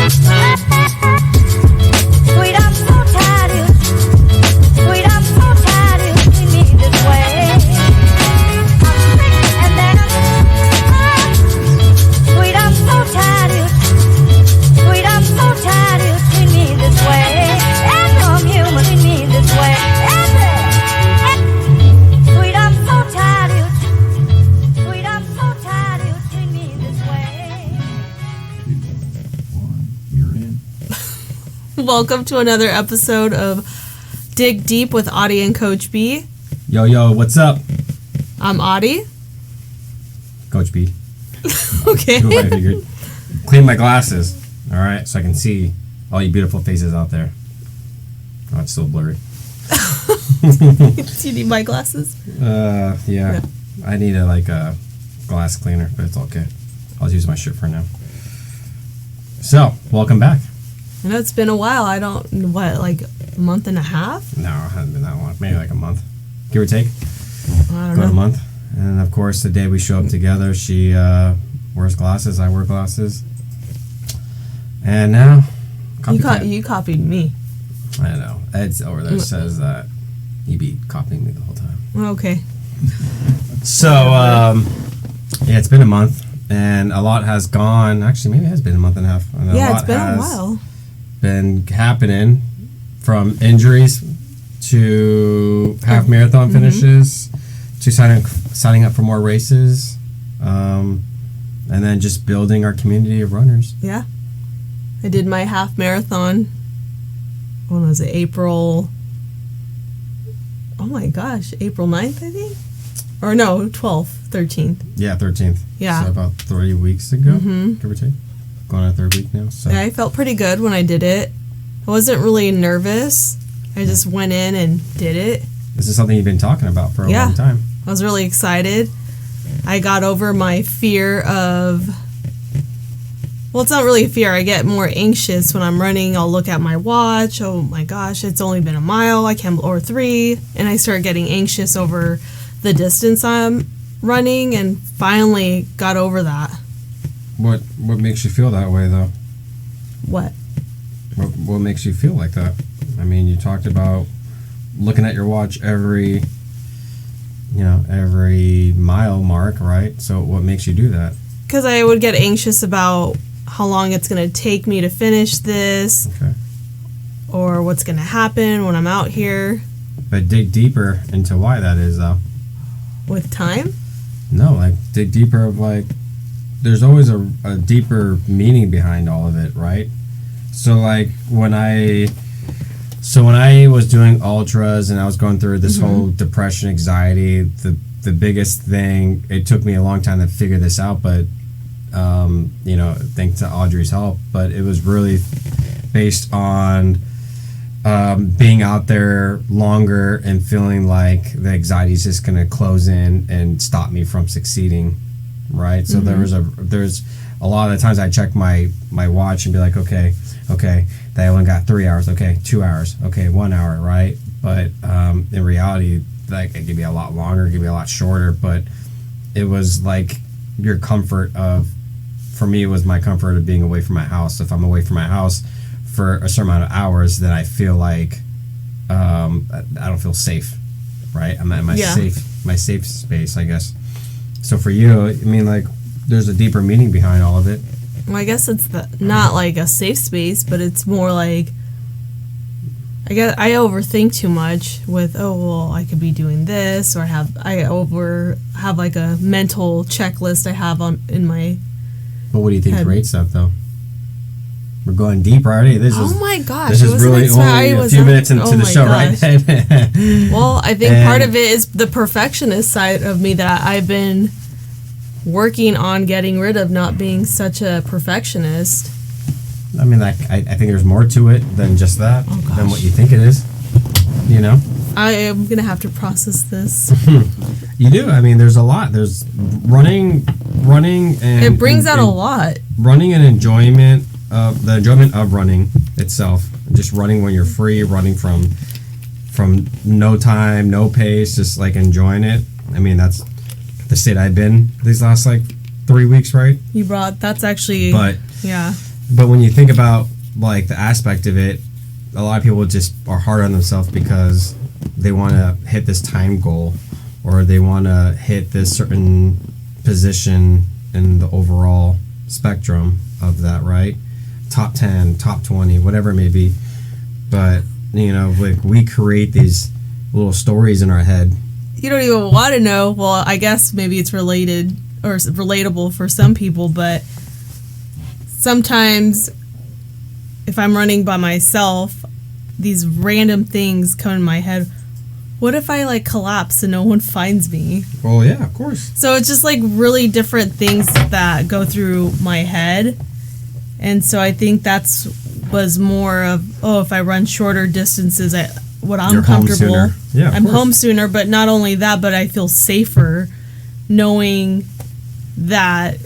Sweet, I'm so tired of you. Sweet, I'm so tired of you treating me this way. I'm sick and then I'm sweet, I'm so tired of you. Sweet, I'm so tired of you treating me this way. And I'm human, treating me this way. Sweet, I'm so tired of you. Sweet, I'm so tired of you treating me this way. You're in. Welcome to another episode of Dig Deep with Audie and Coach B. Yo, what's up? I'm Audie. Coach B. Okay. Do what I figured. Clean my glasses, all right, so I can see all you beautiful faces out there. Oh, it's still blurry. Do you need my glasses? Yeah. I need a glass cleaner, but it's okay. I'll use my shirt for now. So, welcome back. I know it's been a while. I don't, like a month and a half? No, it hasn't been that long. Maybe like a month, give or take. I don't About know. a month. And of course, the day we show up together, she wears glasses. I wear glasses. And now, copycat. You copied me. I know. Ed's over there says that you be copying me the whole time. Okay. So, yeah, it's been a month, and a lot has gone. Actually, maybe it has been a month and a half. And Yeah, it's lot been a has while. Been happening, from injuries to half marathon finishes to signing up for more races, and then just building our community of runners. Yeah. I did my half marathon. When was it? April. Oh my gosh. April 9th, I think? Or no, 12th, 13th. Yeah, 13th. Yeah. So about 3 weeks ago, give or take. Going on a third week now. So. Yeah, I felt pretty good when I did it. I wasn't really nervous. I just went in and did it. This is something you've been talking about for a long time. I was really excited. I got over my fear of... Well, it's not really a fear. I get more anxious when I'm running. I'll look at my watch. Oh my gosh, it's only been a mile. Or 3. And I start getting anxious over the distance I'm running, and finally got over that. What makes you feel that way, though? What? What makes you feel like that? I mean, you talked about looking at your watch every mile mark, right? So what makes you do that? Because I would get anxious about how long it's going to take me to finish this, Okay. or what's going to happen when I'm out here But dig deeper into why that is, though. with time. No, dig deeper of there's always a deeper meaning behind all of it, right? So when I was doing ultras and I was going through this whole depression, anxiety, the biggest thing, it took me a long time to figure this out, but thanks to Audrey's help, but it was really based on being out there longer and feeling like the anxiety is just going to close in and stop me from succeeding, right? So there's a lot of the times I check my watch and be like, okay, they only got 3 hours, okay, 2 hours, okay, 1 hour, right? But in reality, it could be a lot longer, it could be a lot shorter, but it was like your comfort of, for me, it was my comfort of being away from my house. If I'm away from my house for a certain amount of hours, then I feel like I don't feel safe, right? I'm at my safe space, I guess. So for you, I mean, there's a deeper meaning behind all of it. Well, I guess it's not like a safe space, but it's more like I overthink too much with, I could be doing this, or I have like a mental checklist I have in my. But what do you think creates that, though? We're going deep already. My gosh! This is really only a few minutes into the show, right? Well, I think part of it is the perfectionist side of me that I've been working on getting rid of, not being such a perfectionist. I mean, I think there's more to it than just that, than what you think it is. I am going to have to process this. You do. I mean, there's a lot. There's running, and it brings out a lot. Running and enjoyment of running itself. Just running when you're free, running from no time, no pace, just enjoying it. I mean, that's the state I've been these last 3 weeks, right? That's actually. But yeah. But when you think about like the aspect of it, a lot of people just are hard on themselves because they want to hit this time goal, or they want to hit this certain position in the overall spectrum of that, right? Top 10, top 20, whatever it may be. But, you know, like we create these little stories in our head. You don't even want to know. Well, I guess maybe it's related or relatable for some people, but sometimes if I'm running by myself, these random things come in my head. What if I like collapse and no one finds me? Well, yeah, of course. So it's just like really different things that go through my head. And so I think that's was more of, if I run shorter distances, I'm You're home comfortable. sooner. Yeah, of I'm course. home sooner, but not only that, but I feel safer knowing that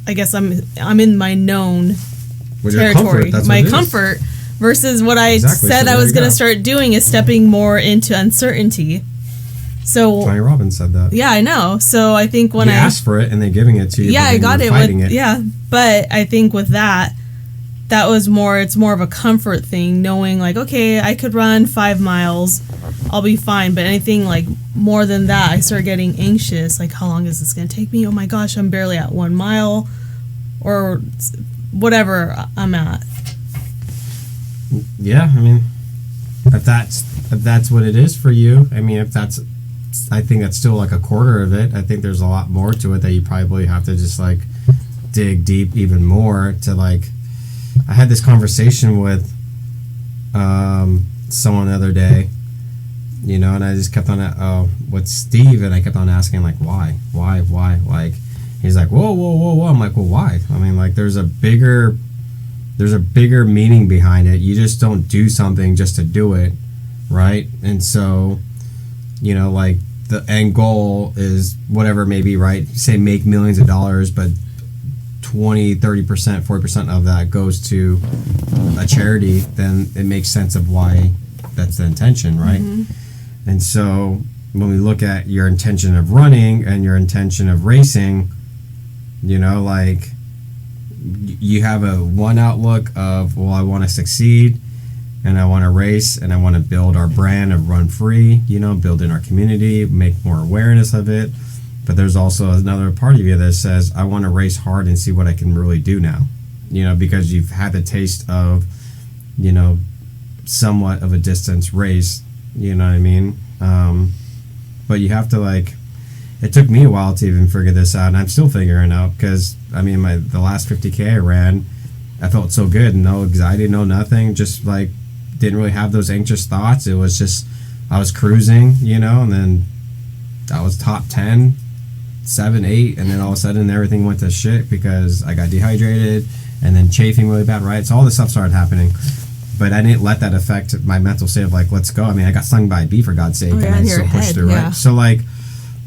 I guess I'm in my known With your territory, comfort, that's my what it is. comfort, versus what I Exactly, said so I there was you going to go. start doing is stepping more into uncertainty. So Tony Robbins said that. yeah, I know. So I think when you I asked for it and they're giving it to you. yeah, but I then got you're it fighting with yeah, but I think with that was more. It's more of a comfort thing, knowing like, okay, I could run 5 miles, I'll be fine. But anything like more than that, I start getting anxious. Like, how long is this going to take me? Oh my gosh, I'm barely at 1 mile, or whatever I'm at. Yeah, I mean, if that's what it is for you, I mean, I think that's still like a quarter of it. I think there's a lot more to it that you probably have to just like dig deep even more to like. I had this conversation with someone the other day, you know, and I just kept on with Steve, and I kept on asking like why, like he's like whoa. I'm like, well, why? I mean, like there's a bigger meaning behind it. You just don't do something just to do it, right? And so, you know, like the end goal is whatever it may be, right? Say make millions of dollars, but 20, 30%, 40% of that goes to a charity, then it makes sense of why that's the intention, right? Mm-hmm. And so when we look at your intention of running and your intention of racing, you know, like you have a one outlook of, well, I want to succeed and I want to race and I want to build our brand of Run Free, you know, build in our community, make more awareness of it. But there's also another part of you that says, I want to race hard and see what I can really do now, you know, because you've had the taste of, you know, somewhat of a distance race, you know what I mean? But you have to like, it took me a while to even figure this out, and I'm still figuring out because, I mean, the last 50K I ran, I felt so good, no anxiety, no nothing, just like didn't really have those anxious thoughts. It was just, I was cruising, you know, and then I was top 10, 7, 8, and then all of a sudden everything went to shit because I got dehydrated and then chafing really bad, right? So all this stuff started happening. But I didn't let that affect my mental state of like, let's go. I mean, I got stung by a bee for God's sake, Oh, yeah, and I in still your pushed head, through, yeah. right? So like,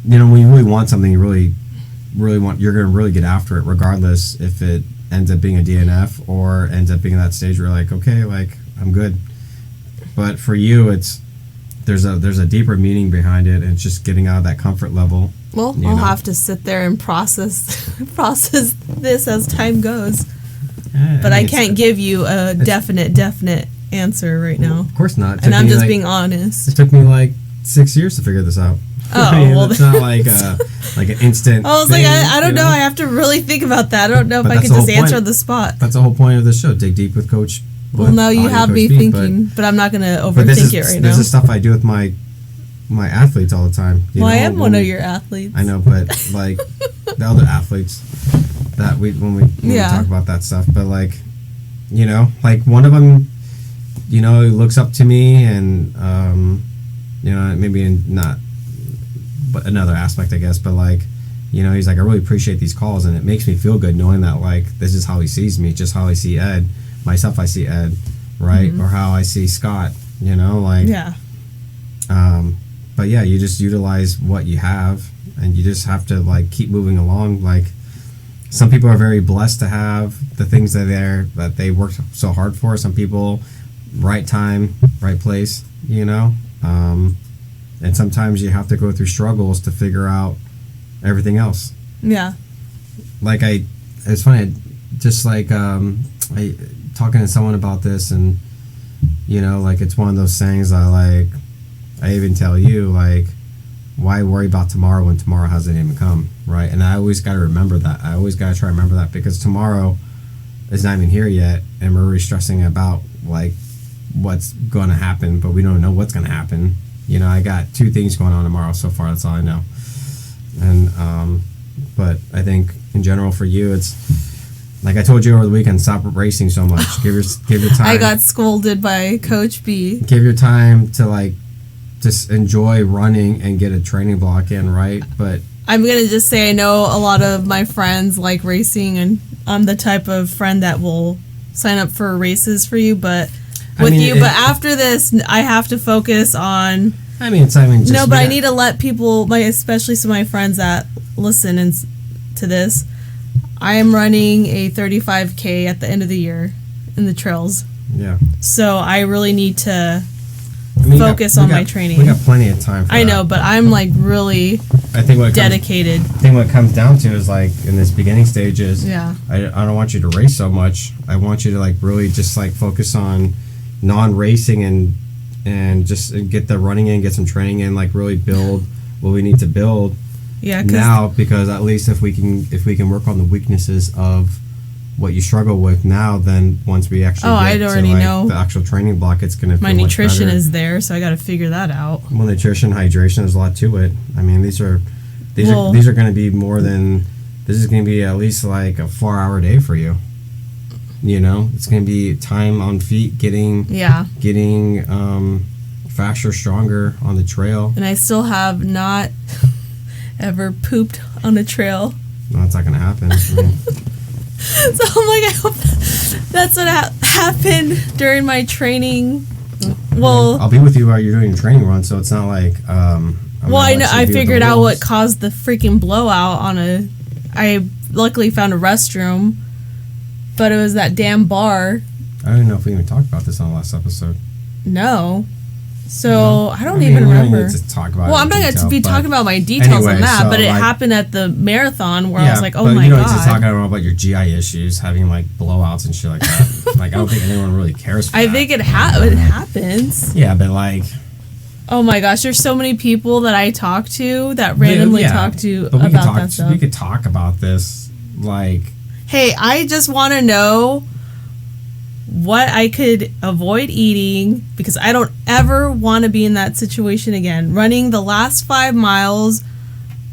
you know, when you really want something, you really want, you're going to really get after it, regardless if it ends up being a DNF or ends up being that stage where you're like, okay, like I'm good. But for you, there's a deeper meaning behind it, and it's just getting out of that comfort level. Well, you I'll know? have to sit there and process this as time goes. Yeah, But mean, I it's- can't give you a definite answer right now. Of course not. It And took I'm me, just like- being honest. It took me like 6 years to figure this out. Oh, I mean, well, it's not like an instant. I was thing, like, I don't you know. I have to really think about that. I don't know if But I that's could the just whole answer point. on the spot. That's the whole point of the show. Dig deep with Coach. Well, with now you Audio have Coach me Pete, thinking, but I'm not going to but this overthink is it right this now. is stuff I do with my athletes all the time. You Well, I know, am one of your athletes. I know, but like the other athletes that when we Yeah. talk about that stuff, but like, you know, like one of them, you know, looks up to me, and you know, maybe not, but another aspect, I guess, but like, you know, he's like, I really appreciate these calls, and it makes me feel good knowing that like this is how he sees me, just how I see Ed, myself, I see Ed, right, or how I see Scott, you know, like, Yeah. but yeah, you just utilize what you have, and you just have to like keep moving along. Like, some people are very blessed to have the things that they worked so hard for. Some people, right time, right place, you know, and sometimes you have to go through struggles to figure out everything else. Yeah. Like it's funny, just like I talking to someone about this, and like it's one of those things that like I even tell you, like, why worry about tomorrow when tomorrow hasn't even come, right? And I always got to remember that. I always got to try to remember that, because tomorrow is not even here yet, and we're really stressing about like what's going to happen, but we don't know what's going to happen. I got 2 things going on tomorrow so far. That's all I know. And but I think in general for you, it's like I told you over the weekend, stop racing so much. Give your time. I got scolded by Coach B. Give your time to like just enjoy running and get a training block in, right? But I'm gonna just say I know a lot of my friends like racing, and I'm the type of friend that will sign up for races for you, but but after this, I have to focus on. Just, no, but I need to let people, especially some of my friends that listen to this. I am running a 35K at the end of the year in the trails. Yeah. So I really need to focus on my training. We got plenty of time for I know, but I'm like really dedicated. I think what it comes down to is like in this beginning stages, yeah. I don't want you to race so much. I want you to like really just like focus on non-racing and just get the running in, get some training in, like really build what we need to build. Yeah. Now, because at least if we can work on the weaknesses of what you struggle with now, then once we actually get I already to like know the actual training block, it's gonna. My nutrition is there, so I got to figure that out. Well, nutrition, hydration, there's a lot to it. I mean, these are going to be more than. This is going to be at least like a 4-hour day for you. It's going to be time on feet, getting faster, stronger on the trail. And I still have not ever pooped on a trail. No, it's not going to happen. So I'm like, I hope that's what happened during my training. Well, I'll be with you while you're doing your training run, so it's not like. I figured out what caused the freaking blowout I luckily found a restroom, but it was that damn bar. I don't even know if we even talked about this on the last episode. No. So I don't even remember. We don't need to talk about I'm not going to be talking about my details on that, but it happened at the marathon where I was like, oh my god. You don't need to talk about your GI issues, having like blowouts and shit like that. Like I don't think anyone really cares for that. I think it happens. Yeah, but like. Oh my gosh, there's so many people that I talk to that randomly talk to about that stuff. We could talk about this, like. Hey, I just want to know what I could avoid eating, because I don't ever want to be in that situation again. Running the last 5 miles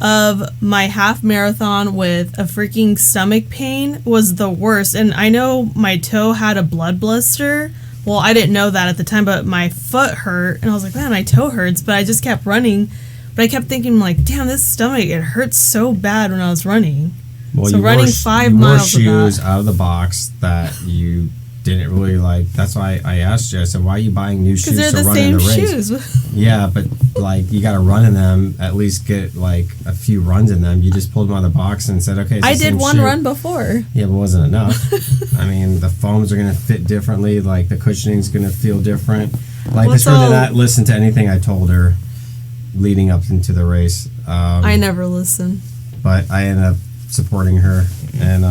of my half marathon with a freaking stomach pain was the worst. And I know my toe had a blood blister. Well, I didn't know that at the time, but my foot hurt. And I was like, man, my toe hurts. But I just kept running. But I kept thinking, like, damn, this stomach, it hurts so bad when I was running. Well, so running 5 miles of shoes out of the box that you didn't really like. That's why I asked you. I said, why are you buying new shoes to run in the race? Because they're the same shoes. Yeah, but like you got to run in them, at least get like a few runs in them. You just pulled them out of the box and said, okay, I did one run before. Yeah, but it wasn't enough. I mean, the foams are going to fit differently. Like the cushioning's going to feel different. Like this girl did not listen to anything I told her leading up into the race. I never listen. But I ended up supporting her, and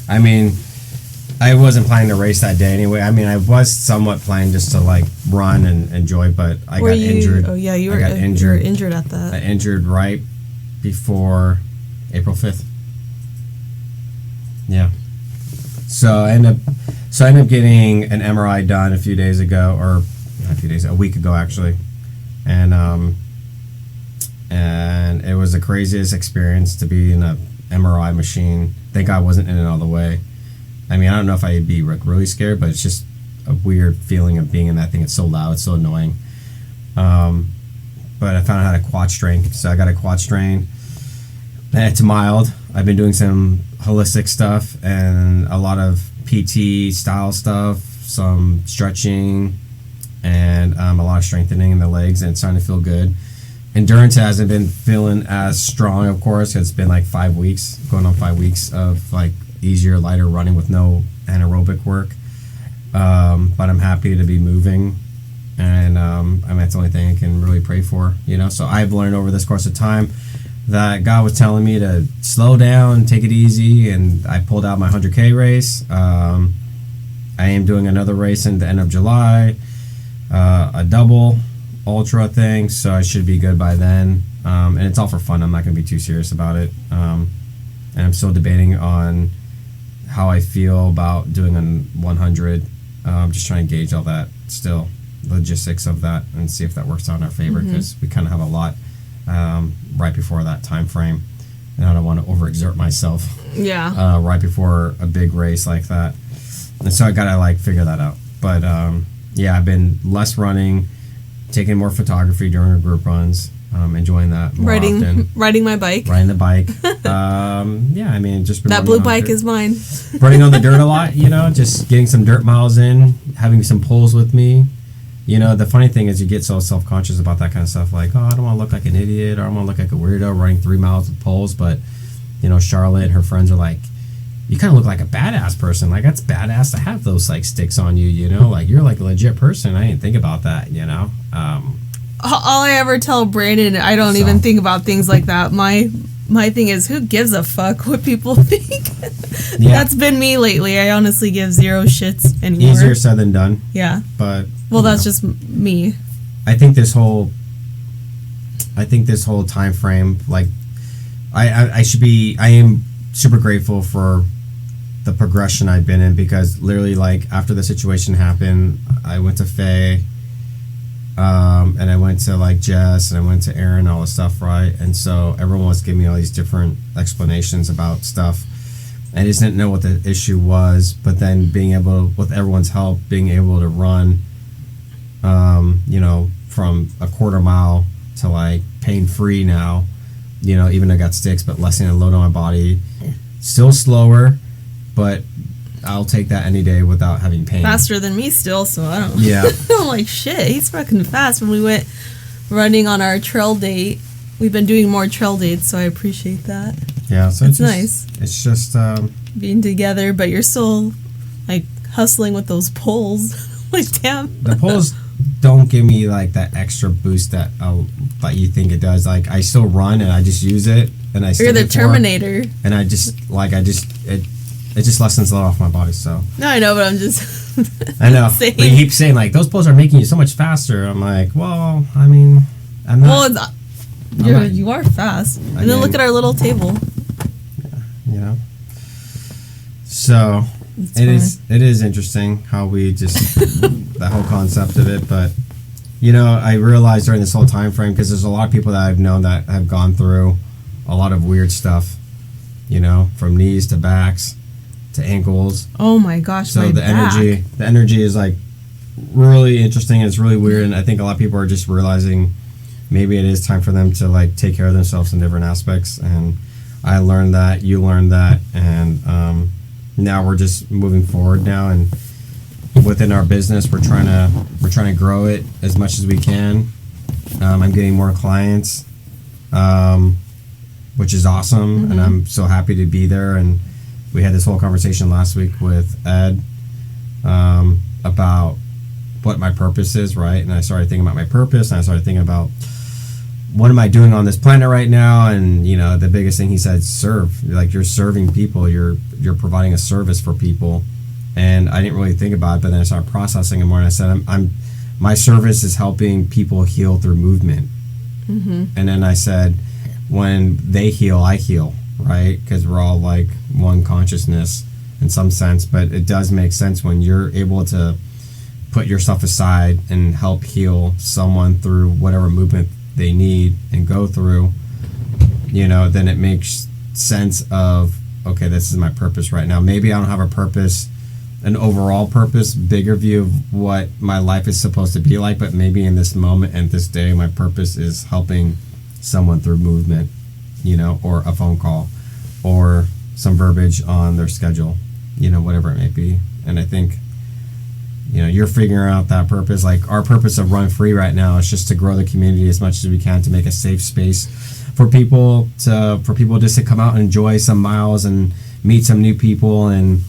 I mean, I wasn't planning to race that day anyway. I mean, I was somewhat planning just to like run and enjoy, but I got injured. Oh yeah, you were injured. You were injured at that. I injured right before April 5th. Yeah. So I ended up getting an MRI done a few days ago, or a week ago actually, and it was the craziest experience to be in a MRI machine. Thank God I wasn't in it all the way. I mean, I don't know if I'd be like really scared, but it's just a weird feeling of being in that thing. It's so loud, it's so annoying. But I found out I had a quad strain, so I got a quad strain. And it's mild. I've been doing some holistic stuff and a lot of PT style stuff, some stretching, and a lot of strengthening in the legs, and it's starting to feel good. Endurance hasn't been feeling as strong, of course. It's been like 5 weeks, going on 5 weeks of like easier, lighter running with no anaerobic work. But I'm happy to be moving, and I mean that's the only thing I can really pray for, you know. So I've learned over this course of time that God was telling me to slow down, take it easy, and I pulled out my 100K race. I am doing another race in the end of July, a double ultra thing, so I should be good by then. And it's all for fun. I'm not going to be too serious about it. And I'm still debating on how I feel about doing a 100. I'm just trying to gauge all that still, logistics of that, and see if that works out in our favor, because we kind of have a lot right before that time frame, and I don't want to overexert myself right before a big race like that. And so I gotta like figure that out. But yeah, I've been less running, taking more photography during our group runs, enjoying that more often. Riding my bike. Riding the bike. Yeah, I mean, just been That blue bike is mine. running on the dirt a lot, you know, just getting some dirt miles in, having some poles with me. You know, the funny thing is you get so self-conscious about that kind of stuff, like, oh, I don't want to look like an idiot, or I don't want to look like a weirdo running 3 miles of poles. But, you know, Charlotte and her friends are like, you kind of look like a badass person. Like, that's badass to have those, like, sticks on you, you know? Like, you're, like, a legit person. I didn't think about that, you know? All I ever tell Brandon, I don't even think about things like that. My thing is, who gives a fuck what people think? Yeah. That's been me lately. I honestly give zero shits anymore. Easier said than done. Yeah. But... Well, that's just me. I think this whole time frame, like, I am super grateful for the progression I've been in, because literally, like, after the situation happened, I went to Faye, and I went to, like, Jess, and I went to Aaron, all this stuff, right? And so everyone was giving me all these different explanations about stuff. I just didn't know what the issue was, but then being able, with everyone's help, being able to run, you know, from a quarter mile to, like, pain-free now, you know, even I got sticks, but lessening the load on my body, still slower, but I'll take that any day without having pain. Faster than me still, so I don't know. Yeah. I'm like, shit, he's fucking fast. When we went running on our trail date, we've been doing more trail dates, so I appreciate that. Yeah, so it's nice. It's just being together, but you're still, like, hustling with those poles. Like, damn. The poles don't give me, like, that extra boost that you think it does. Like, I still run and I just use it, and I. You're the Terminator. And it just lessens a lot off my body. So. No, I know, but I'm just. I know. But you keep saying, like, those poles are making you so much faster. I'm like, well, I mean, I'm not. Well, you are fast. And then look at our little table. Yeah, you know. So. It is interesting how we just that whole concept of it, but you know, I realized during this whole time frame, because there's a lot of people that I've known that have gone through a lot of weird stuff, you know, from knees to backs to ankles. Oh my gosh! So the energy is like really interesting, and it's really weird, and I think a lot of people are just realizing maybe it is time for them to, like, take care of themselves in different aspects. And I learned that, you learned that, and now we're just moving forward now, and within our business we're trying to grow it as much as we can. I'm getting more clients, which is awesome, and I'm so happy to be there. And we had this whole conversation last week with Ed about what my purpose is, right? And I started thinking about my purpose, and I started thinking about what am I doing on this planet right now? And, you know, the biggest thing he said, serve. Like, you're serving people, you're providing a service for people. And I didn't really think about it, but then I started processing it more, and I said, my service is helping people heal through movement. And then I said, when they heal, I heal, right? Because we're all, like, one consciousness in some sense. But it does make sense when you're able to put yourself aside and help heal someone through whatever movement they need and go through, you know, then it makes sense of, okay, this is my purpose right now. Maybe I don't have a purpose, an overall purpose, bigger view of what my life is supposed to be like, but maybe in this moment and this day, my purpose is helping someone through movement, you know, or a phone call, or some verbiage on their schedule, you know, whatever it may be. And I think, you know, you're figuring out that purpose. Like, our purpose of Run Free right now is just to grow the community as much as we can, to make a safe space for people just to come out and enjoy some miles and meet some new people, and,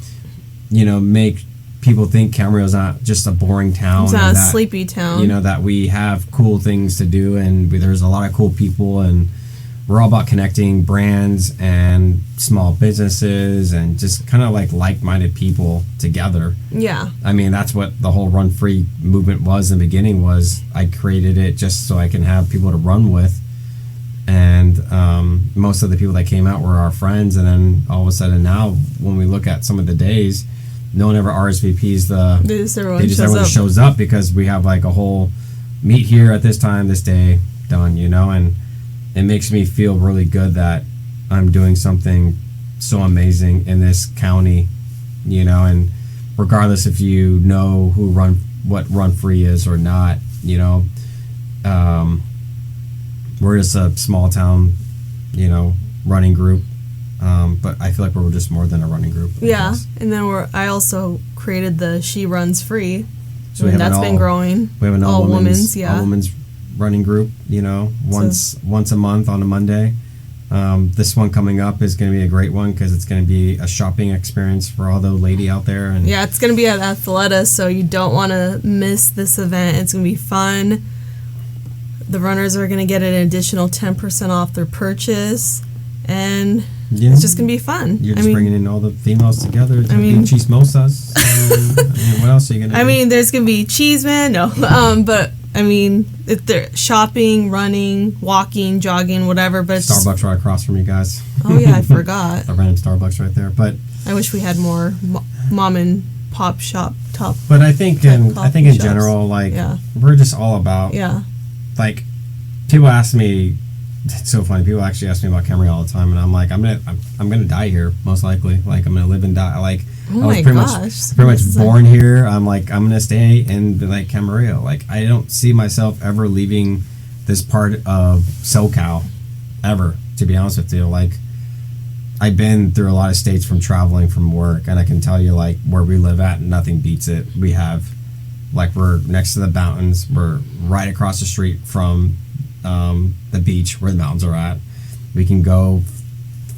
you know, make people think Camarillo's not just a boring town. It's not a sleepy town. You know, that we have cool things to do, and there's a lot of cool people, and we're all about connecting brands and small businesses and just kind of like-minded people together. Yeah. I mean, that's what the whole Run Free movement was in the beginning. Was I created it just so I can have people to run with, and most of the people that came out were our friends. And then all of a sudden now, when we look at some of the days, no one ever RSVPs everyone shows up because we have like a whole meet here at this time, this day, done, and it makes me feel really good that I'm doing something so amazing in this county, and regardless if you know what Run Free is or not, we're just a small town, running group. But I feel like we're just more than a running group. Yeah, and then I also created the She Runs Free, so and that's been growing. We have an all women's running group. Once a month on a Monday. This one coming up is going to be a great one because it's going to be a shopping experience for all the lady out there. And yeah, it's going to be at Athleta, so you don't want to miss this event. It's going to be fun. The runners are going to get an additional 10% off their purchase, and it's just going to be fun. You're just bringing in all the females together to do chismosas. What else are you going to do? There's going to be cheeseman. No, but if they're shopping, running, walking, jogging, whatever. But Starbucks right across from you guys. Oh yeah, I forgot. A random Starbucks right there. But I wish we had more mom and pop shop top. But I think in general, we're just all about. Yeah. Like, people ask me. It's so funny. People actually ask me about Camarillo all the time, and I'm like, I'm gonna die here most likely. Like, I'm gonna live and die. Like, I was pretty much born here. I'm gonna stay in Camarillo. Like, I don't see myself ever leaving this part of SoCal ever. To be honest with you, like, I've been through a lot of states from traveling from work, and I can tell you where we live at, nothing beats it. We have we're next to the mountains. We're right across the street from the beach where the mountains are at. We can go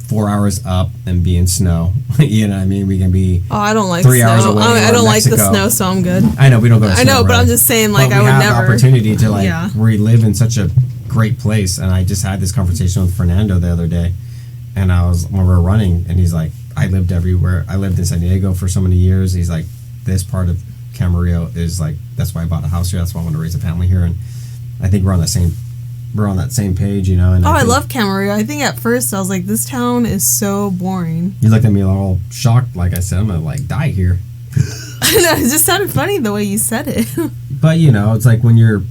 4 hours up and be in snow. You know what I mean? We can be. Oh, I don't like 3 snow. hours away. I don't like the snow, so I'm good. I know we don't go to snow. I know, but right? I'm just saying, but I would never. We have the opportunity to we live in such a great place, and I just had this conversation with Fernando the other day, and when we were running, and he's like, I lived everywhere. I lived in San Diego for so many years. He's like, this part of Camarillo is that's why I bought a house here. That's why I want to raise a family here, and I think we're on that same page, And I love Camarillo. I think at first I was like, this town is so boring. You looked at me all shocked, like I said, I'm gonna die here. I know, it just sounded funny the way you said it. But it's like when you're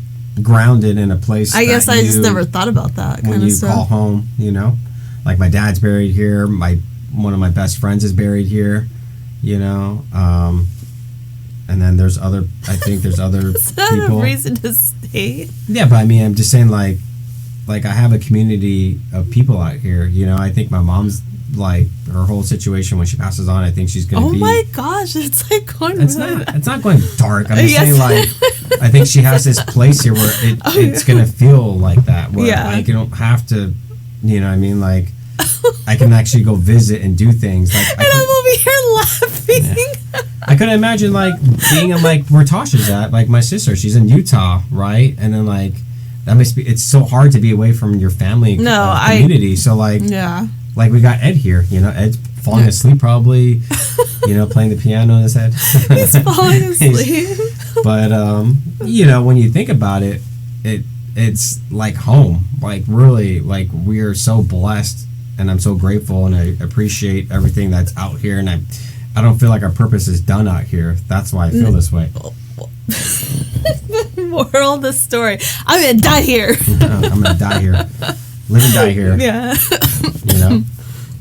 grounded in a place. I guess I just never thought about that kind of stuff. When you call home, like my dad's buried here. One of my best friends is buried here. And then there's other. I think there's other Is that people. a reason to stay? Yeah, but I'm just saying, like I have a community of people out here. I think my mom's her whole situation when she passes on. I think she's gonna be. Oh my gosh, it's going. It's not going dark. I'm just saying, I think she has this place here where it's gonna feel like that. Where you don't have to. You know what I mean? I can actually go visit and do things. And I'm over here laughing. Yeah. I couldn't imagine being in where Tasha's at. My sister, she's in Utah, right? And then that must be. It's so hard to be away from your family community. So yeah. We got Ed here. Ed's falling asleep probably. Playing the piano in his head. He's falling asleep. But when you think about it, it's like home. Really, we are so blessed. And I'm so grateful, and I appreciate everything that's out here. And I don't feel like our purpose is done out here. That's why I feel this way. Moral of the story: I'm gonna die here. I'm gonna die here. Live and die here. Yeah.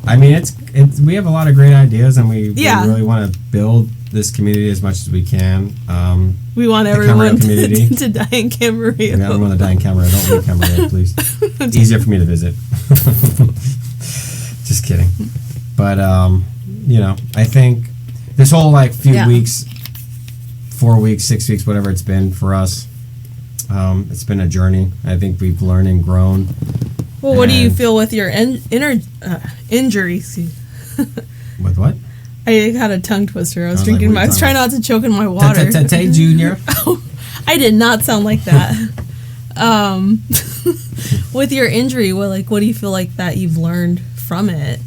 It's we have a lot of great ideas, and we really want to build this community as much as we can. We want everyone to die in Camarillo. We want everyone to die in Camarillo. Don't leave Camarillo, please. It's easier for me to visit. Just kidding. But I think this whole few weeks, 4 weeks, 6 weeks, whatever it's been for us, it's been a journey. I think we've learned and grown. Well, what do you feel with your injuries? With what? I had a tongue twister. I was drinking. I was trying not to choke in my water. Tay Junior. I did not sound like that. With your injury, what do you feel like that you've learned from it?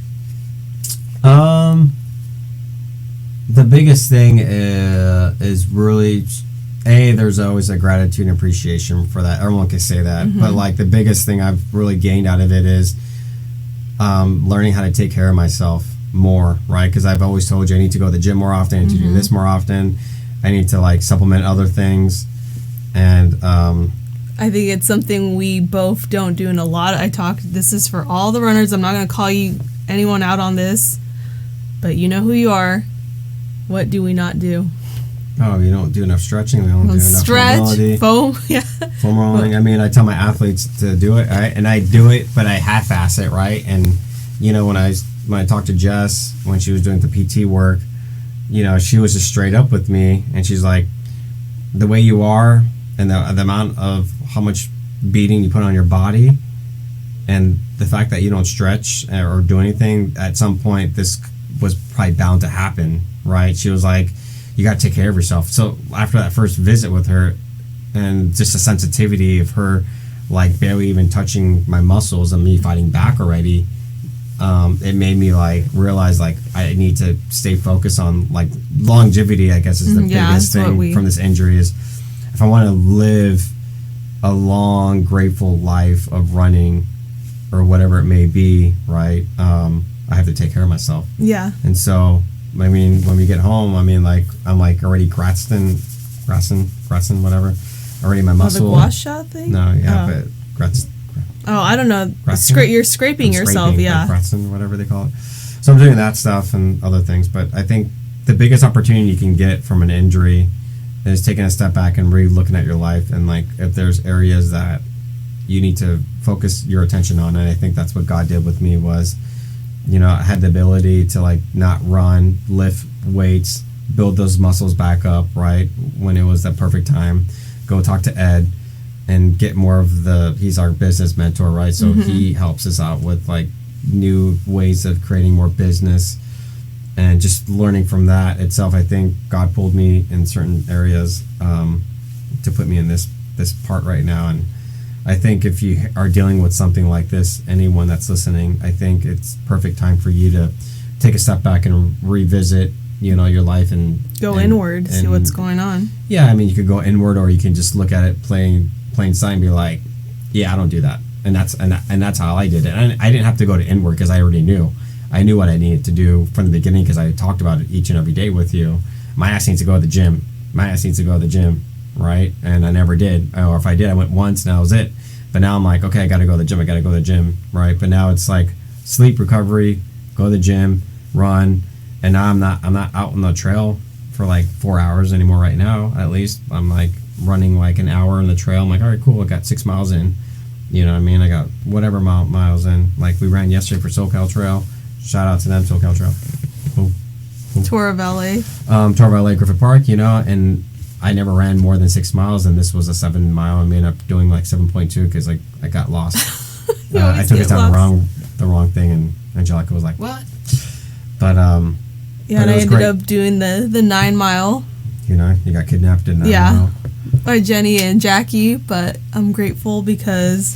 The biggest thing is really there's always a gratitude and appreciation for that. Everyone can say that, but like the biggest thing I've really gained out of it is learning how to take care of myself more, right? Because I've always told you I need to go to the gym more often, I need to do this more often, I need to like supplement other things, and I think it's something we both don't do in a lot. This is for all the runners. I'm not going to call anyone out on this, but you know who you are. What do we not do? Oh, you don't do enough stretching. We don't do enough stretch, mobility. foam, yeah. Foam rolling. I mean, I tell my athletes to do it, right? And I do it, but I half-ass it, right? And you know, when I talked to Jess when she was doing the PT work, you know, she was just straight up with me, and she's like, the way you are, and the amount of how much beating you put on your body, and the fact that you don't stretch or do anything, at some point this was probably bound to happen, right? She was like, you got to take care of yourself. So after that first visit with her, and just the sensitivity of her like barely even touching my muscles and me fighting back already, it made me like realize like I need to stay focused on like longevity, I guess is the biggest thing from this injury. Is if I want to live a long, grateful life of running or whatever it may be, right? I have to take care of myself. Yeah. And so, I mean, when we get home, I mean, like, I'm like already Gratson, whatever. Already my muscle. The gua sha thing? No, yeah, but Gratz. Oh, I don't know. You're scraping yourself, yeah. Gratson, whatever they call it. So I'm doing that stuff and other things. But I think the biggest opportunity you can get from an injury is taking a step back and really looking at your life, and like if there's areas that you need to focus your attention on. And I think that's what God did with me was, you know, I had the ability to like not run, lift weights, build those muscles back up, right? When it was that perfect time, go talk to Ed and get more of he's our business mentor, right? So he helps us out with like new ways of creating more business, and just learning from that itself. I think God pulled me in certain areas to put me in this part right now. And I think if you are dealing with something like this, anyone that's listening, I think it's perfect time for you to take a step back and revisit, you know, your life and go inward, see what's going on. Yeah, I mean, you could go inward, or you can just look at it plain sight and be like, yeah, I don't do that. And that's how I did it. And I didn't have to go to inward because I already knew. I knew what I needed to do from the beginning because I talked about it each and every day with you. My ass needs to go to the gym. Right? And I never did. Or if I did, I went once and that was it. But now I'm like, okay, I gotta go to the gym, right? But now it's like sleep, recovery, go to the gym, run, and now I'm not out on the trail for like 4 hours anymore right now. At least I'm like running like an hour on the trail. I'm like, all right, cool, I got 6 miles in. You know what I mean? I got whatever miles in. Like we ran yesterday for SoCal Trail. Shout out to them, SoCal Trail. Cool. Tour of LA. Tour of LA, Griffith Park, you know, and I never ran more than 6 miles, and this was a 7 mile. I ended up doing like 7.2 because like I got lost. I took it down the wrong thing, and Angelica was like, "What?" But yeah, and I ended up doing the 9 mile. You know, you got kidnapped in 9 mile. By Jenny and Jackie, but I'm grateful because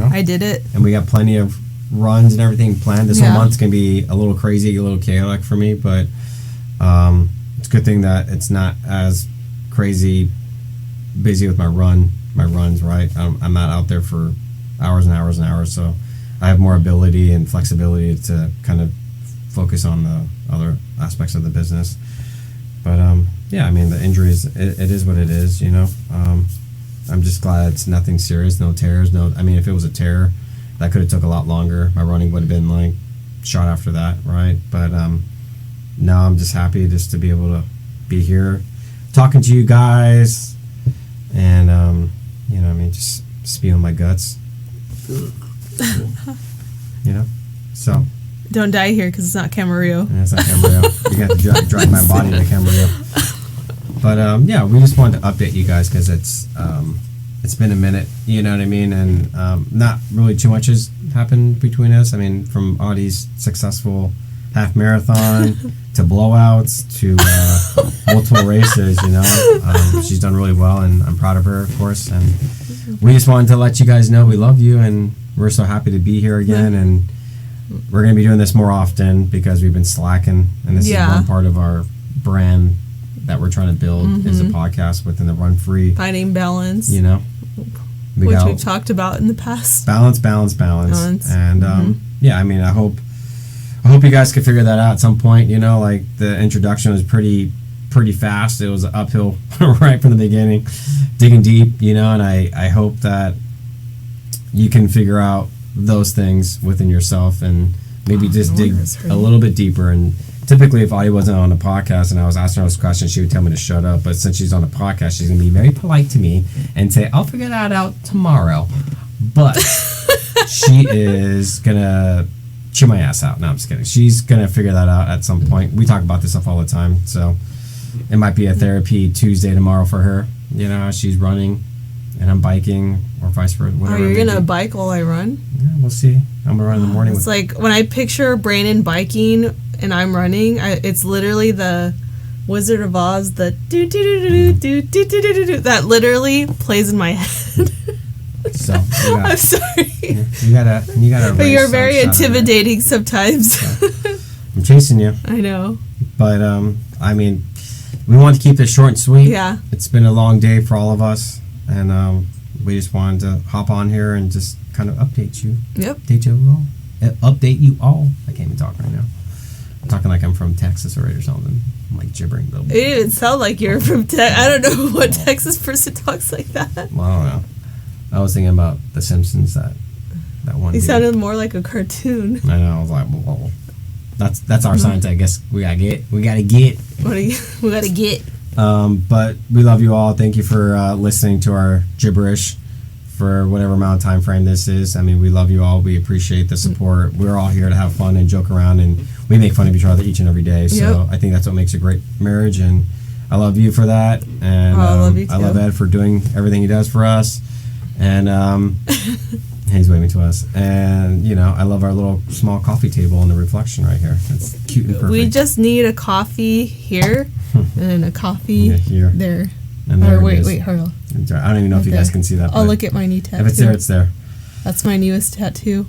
I did it. And we got plenty of runs and everything planned. This whole month's gonna be a little crazy, a little chaotic for me, but it's a good thing that it's not as crazy busy with my runs, right? I'm not out there for hours and hours and hours, so I have more ability and flexibility to kind of focus on the other aspects of the business. But yeah, I mean, the injuries, it is what it is, you know. I'm just glad it's nothing serious, no tears, I mean, if it was a tear, that could have took a lot longer. My running would have been like shot after that, right? But now I'm just happy just to be able to be here talking to you guys, and you know, I mean, just spewing my guts. You know, so don't die here because it's not Camarillo. Yeah, it's not Camarillo. You got to drive my body to Camarillo. But yeah, we just wanted to update you guys because it's been a minute, you know what I mean, and not really too much has happened between us. I mean, from Audie's successful half marathon to blowouts to multiple races. You know, she's done really well, and I'm proud of her, of course. And we just wanted to let you guys know we love you, and we're so happy to be here again. And we're going to be doing this more often because we've been slacking, and this is one part of our brand that we're trying to build is a podcast within the Run Free. Finding balance. You know, which we've talked about in the past. Balance. And yeah, I mean, I hope you guys could figure that out at some point. You know, like the introduction was pretty fast. It was uphill right from the beginning, digging deep. You know, and I hope that you can figure out those things within yourself and maybe just dig a little bit deeper. And typically, if Audie wasn't on a podcast and I was asking her those questions, she would tell me to shut up. But since she's on a podcast, she's going to be very polite to me and say, I'll figure that out tomorrow. But she is going to chew my ass out. No, I'm just kidding. She's going to figure that out at some point. We talk about this stuff all the time. So it might be a therapy Tuesday tomorrow for her. You know, she's running and I'm biking or vice versa. Oh, you're going to bike while I run? Yeah, we'll see. I'm going to run in the morning. It's like when I picture Brandon biking and I'm running, it's literally the Wizard of Oz, the do do do do do do do do that literally plays in my head. So I'm sorry. You gotta. But you're very intimidating sometimes. So, I'm chasing you. I know. But I mean, we want to keep this short and sweet. Yeah. It's been a long day for all of us, and we just wanted to hop on here and just kind of update you. Yep. Update you all. I can't even talk right now. I'm talking like I'm from Texas or something. I'm like gibbering. It didn't even sound like you're from Texas. I don't know what Texas person talks like that. Well, I don't know. I was thinking about The Simpsons, that one. He sounded more like a cartoon. I know. I was like, well, that's our sign. I guess we gotta get. We gotta get. But we love you all. Thank you for listening to our gibberish for whatever amount of time frame this is. I mean, we love you all. We appreciate the support. We're all here to have fun and joke around, and we make fun of each other each and every day. So I think that's what makes a great marriage, and I love you for that. And I love you too. I love Ed for doing everything he does for us. And he's waving to us. And, you know, I love our little small coffee table and the reflection right here. It's cute and perfect. We just need a coffee here and a coffee here. there. And there wait, hold on. I don't even know if you guys can see that. I'll look at my new tattoo. If it's there, it's there. That's my newest tattoo.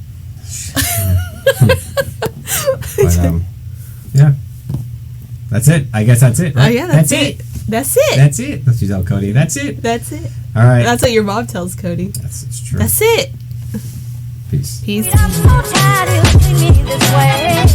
But, yeah. That's it. I guess that's it, right? Oh, yeah, that's it. That's it. That's it. That's what you tell Cody. That's it. That's it. All right. That's what your mom tells Cody. It's true. That's it. Peace. Peace. I'm so tired of doing me this way.